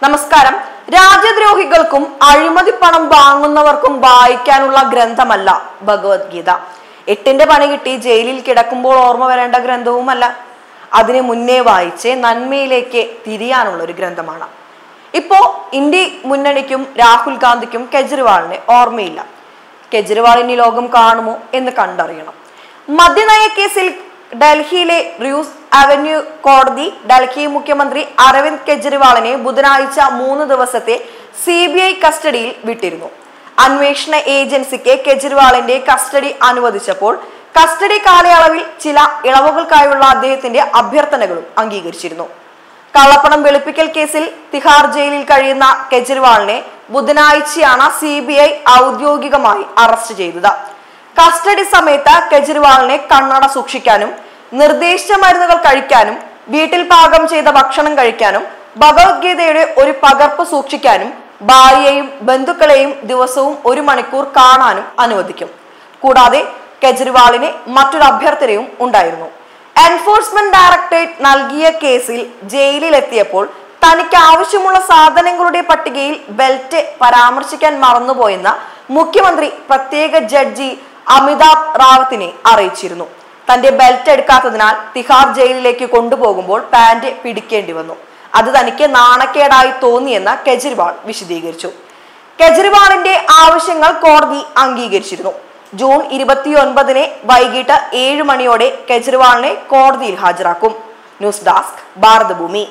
നമസ്കാരം. രാജ്യദ്രോഹികൾക്കും അഴിമതി പണം വാങ്ങുന്നവർക്കും വായിക്കാനുള്ള ഗ്രന്ഥമല്ല ഭഗവത്ഗീത. 8ന്റെ പണി കിട്ടി ജയിലിൽ കിടക്കുമ്പോൾ ഓർമ്മ വരേണ്ട ഗ്രന്ഥവുമല്ല. അതിനെ മുന്നേ വായിച്ച് നന്മയിലേക്ക് തിരിയാനുള്ള ഒരു ഗ്രന്ഥമാണ്. ഇപ്പോ ഇന്ത്യ മുന്നണിക്കും രാഹുൽ ഗാന്ധിക്കും കെജ്രിവാളിനെ ഓർമ്മയില്ല. കെജ്രിവാൾ ഇനി ലോകം കാണുമോ എന്ന് കണ്ടറിയണം. മദ്യനയ കേസിൽ ഡൽഹിയിലെ റൂസ് അവന്യൂ കോടതി ഡൽഹി മുഖ്യമന്ത്രി അരവിന്ദ് കെജ്രിവാളിനെ ബുധനാഴ്ച 3 ദിവസത്തെ CBI കസ്റ്റഡിയിൽ വിട്ടിരുന്നു. അന്വേഷണ ഏജൻസിക്ക് കെജ്രിവാളിന്റെ കസ്റ്റഡി അനുവദിച്ചപ്പോൾ കസ്റ്റഡി കാലയളവിൽ ചില ഇളവുകൾക്കായുള്ള അദ്ദേഹത്തിന്റെ അഭ്യർത്ഥനകളും അംഗീകരിച്ചിരുന്നു. കള്ളപ്പണം വെളുപ്പിക്കൽ കേസിൽ തിഹാർ ജയിലിൽ കഴിയുന്ന കെജ്രിവാളിനെ ബുധനാഴ്ചയാണ് CBI ഔദ്യോഗികമായി അറസ്റ്റ് ചെയ്തത്. കസ്റ്റഡി സമയത്ത് കെജ്രിവാളിനെ കണ്ണട സൂക്ഷിക്കാനും നിർദ്ദേശിച്ച മരുന്നുകൾ കഴിക്കാനും വീട്ടിൽ പാകം ചെയ്ത ഭക്ഷണം കഴിക്കാനും ഭഗവത്ഗീതയുടെ ഒരു പകർപ്പ് സൂക്ഷിക്കാനും ഭാര്യയെയും ബന്ധുക്കളെയും ദിവസവും 1 മണിക്കൂർ കാണാനും അനുവദിക്കും. കൂടാതെ കെജ്രിവാളിന് മറ്റൊരു അഭ്യർത്ഥനയും ഉണ്ടായിരുന്നു. എൻഫോഴ്സ്മെന്റ് ഡയറക്ടറേറ്റ് നൽകിയ കേസിൽ ജയിലിലെത്തിയപ്പോൾ തനിക്ക് ആവശ്യമുള്ള സാധനങ്ങളുടെ പട്ടികയിൽ ബെൽറ്റ് പരാമർശിക്കാൻ മറന്നുപോയെന്ന് മുഖ്യമന്ത്രി പ്രത്യേക ജഡ്ജി അമിതാഭ് റാവത്തിനെ അറിയിച്ചിരുന്നു. തന്റെ ബെൽറ്റ് എടുക്കാത്തതിനാൽ തിഹാർ ജയിലിലേക്ക് കൊണ്ടുപോകുമ്പോൾ പാന്റ് പിടിക്കേണ്ടി വന്നു. അത് തനിക്ക് നാണക്കേടായി തോന്നിയെന്ന് കെജ്രിവാൾ വിശദീകരിച്ചു. കെജ്രിവാളിന്റെ ആവശ്യങ്ങൾ കോടതി അംഗീകരിച്ചിരുന്നു. ജൂൺ 29 വൈകിട്ട് 7 മണിയോടെ കെജ്രിവാളിനെ കോടതിയിൽ ഹാജരാക്കും. News desk Bharathabhoomi.